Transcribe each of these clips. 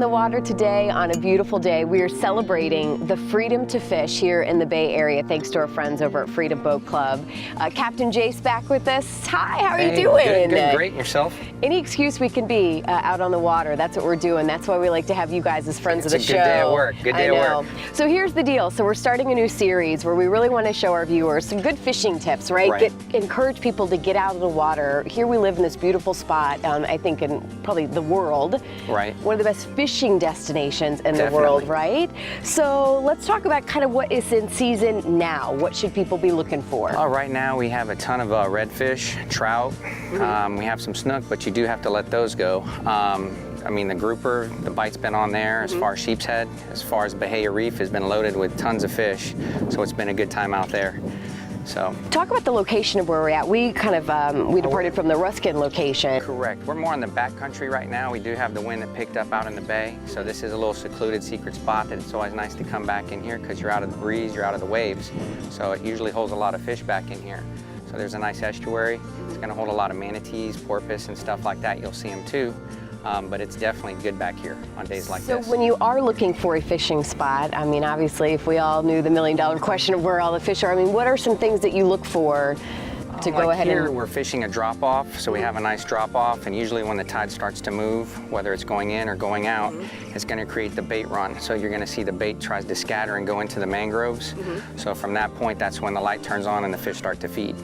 the water today on a beautiful day. We are celebrating the freedom to fish here in the Bay Area thanks to our friends over at Freedom Boat Club. Captain Jace back with us. Hi, how are you doing? Good, great. Yourself? Any excuse we can be out on the water, that's what we're doing. That's why we like to have you guys as friends of the show. It's a good day at work. Good day at work. So here's the deal. So we're starting a new series where we really want to show our viewers some good fishing tips, right? Encourage people to get out of the water. Here we live in this beautiful spot, I think in probably the world. Right. One of the best fishing destinations in the world, right? So let's talk about kind of what is in season now. What should people be looking for? Right now we have a ton of redfish, trout. We have some snook, but you do have to let those go. I mean, the grouper, the bite's been on there as far as Sheep's Head, as far as Bahia Reef has been loaded with tons of fish. So it's been a good time out there. So talk about the location of where we're at. We kind of, we departed from the Ruskin location. Correct. We're more in the back country right now. We do have the wind that picked up out in the bay. So this is a little secluded secret spot that it's always nice to come back in here because you're out of the breeze, you're out of the waves. So it usually holds a lot of fish back in here. So there's a nice estuary. It's going to hold a lot of manatees, porpoise, and stuff like that. You'll see them too. But it's definitely good back here on days like this. So when you are looking for a fishing spot, I mean, obviously, if we all knew the million-dollar question of where all the fish are, I mean, what are some things that you look for to go ahead here, and... we're fishing a drop-off, so we have a nice drop-off, and usually when the tide starts to move, whether it's going in or going out, it's going to create the bait run. So you're going to see the bait tries to scatter and go into the mangroves. So from that point, that's when the light turns on and the fish start to feed.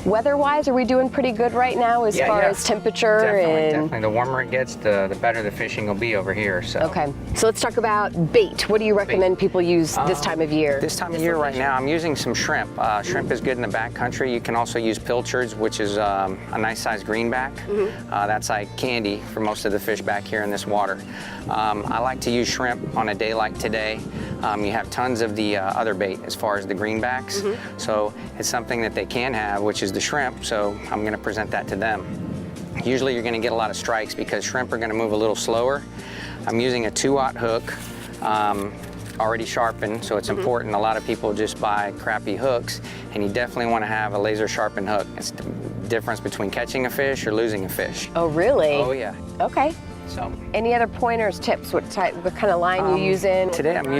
Weather-wise, are we doing pretty good right now as far as temperature? Definitely. The warmer it gets, the better the fishing will be over here. So. Okay, so let's talk about bait. What do you recommend people use this time of year? This time of year right now, I'm using some shrimp. Shrimp is good in the backcountry. You can also use pilchards, which is a nice size greenback. That's like candy for most of the fish back here in this water. I like to use shrimp on a day like today. You have tons of the other bait as far as the greenbacks. So it's something that they can have, which is the shrimp. So I'm going to present that to them. Usually you're going to get a lot of strikes because shrimp are going to move a little slower. I'm using a 2-aught hook, already sharpened, so it's important. A lot of people just buy crappy hooks, and you definitely want to have a laser sharpened hook. It's the difference between catching a fish or losing a fish. Oh, really? Oh, yeah. Okay. So, any other pointers, tips? What kind of line you using? Today I'm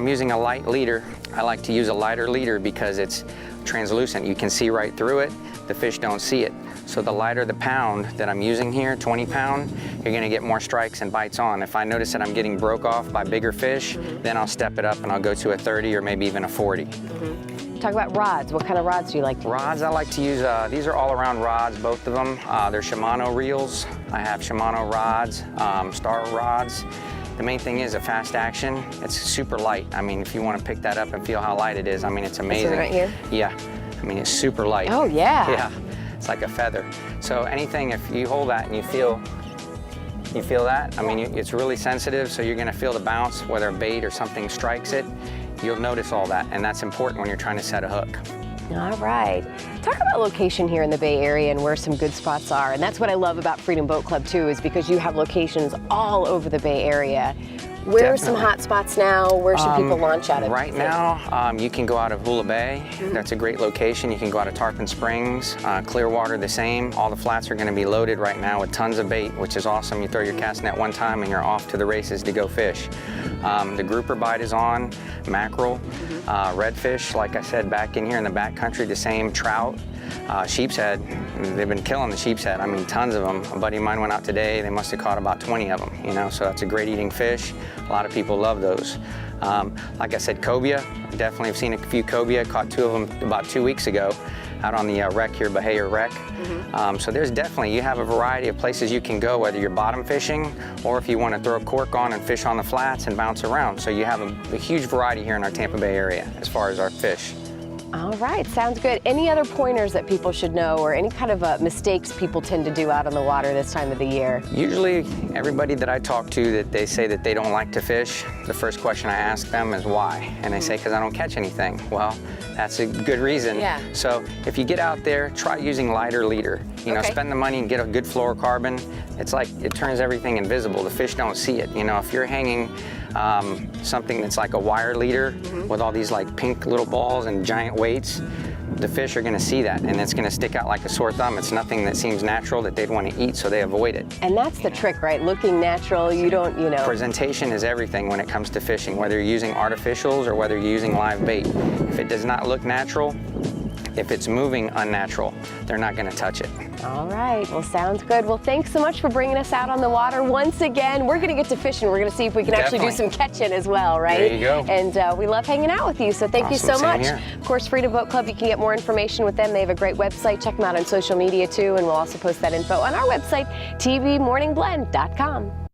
using a light leader. I like to use a lighter leader because it's translucent. You can see right through it. The fish don't see it. So the lighter the pound that I'm using here, 20 pound, you're gonna get more strikes and bites on. If I notice that I'm getting broke off by bigger fish, then I'll step it up and I'll go to a 30 or maybe even a 40. Talk about rods. What kind of rods do you like to use? Rods, I like to use, these are all-around rods, both of them. They're Shimano reels. I have Shimano rods, Star rods. The main thing is a fast action. It's super light. I mean, if you want to pick that up and feel how light it is, I mean, it's amazing. This one right here? Yeah. I mean, it's super light. Oh, yeah. Yeah. It's like a feather. So anything, if you hold that and you feel that, I mean, it's really sensitive, so you're going to feel the bounce, whether a bait or something strikes it. You'll notice all that, and that's important when you're trying to set a hook. All right. Talk about location here in the Bay Area and where some good spots are. And that's what I love about Freedom Boat Club, too, is because you have locations all over the Bay Area. Where are some hot spots now? Where should people launch out of? Right now, you can go out of Hula Bay. That's a great location. You can go out of Tarpon Springs, Clearwater the same. All the flats are going to be loaded right now with tons of bait, which is awesome. You throw your cast net one time and you're off to the races to go fish. The grouper bite is on, mackerel, redfish, like I said, back in here in the backcountry, the same, trout. Sheep's Head, they've been killing the sheep's head. I mean, tons of them. A buddy of mine went out today, they must have caught about 20 of them, you know, so that's a great eating fish. A lot of people love those. Like I said, cobia, definitely have seen a few cobia, caught 2 of them about 2 weeks ago out on the wreck here, Bahia Wreck. So there's definitely, you have a variety of places you can go, whether you're bottom fishing or if you want to throw a cork on and fish on the flats and bounce around. So you have a huge variety here in our Tampa Bay area as far as our fish. All right, sounds good. Any other pointers that people should know or any kind of mistakes people tend to do out on the water this time of the year? Usually, everybody that I talk to that they say that they don't like to fish, the first question I ask them is why? And they say, because I don't catch anything. Well, that's a good reason. Yeah. So if you get out there, try using lighter leader. You know, spend the money and get a good fluorocarbon. It's like, it turns everything invisible. The fish don't see it. You know, if you're hanging something that's like a wire leader with all these like pink little balls and giant weights, the fish are going to see that, and it's going to stick out like a sore thumb. It's nothing that seems natural that they'd want to eat, so they avoid it. And that's the trick, right? Looking natural, you don't, you know. Presentation is everything when it comes to fishing, whether you're using artificials or whether you're using live bait. If it does not look natural, if it's moving unnatural, they're not going to touch it. All right, well, sounds good. Well, thanks so much for bringing us out on the water once again. We're going to get to fishing. We're going to see if we can actually do some catching as well, right? There you go. And we love hanging out with you, so thank you so Awesome, same much. here. Of course, Freedom Boat Club, you can get more information with them. They have a great website. Check them out on social media, too, and we'll also post that info on our website, tvmorningblend.com.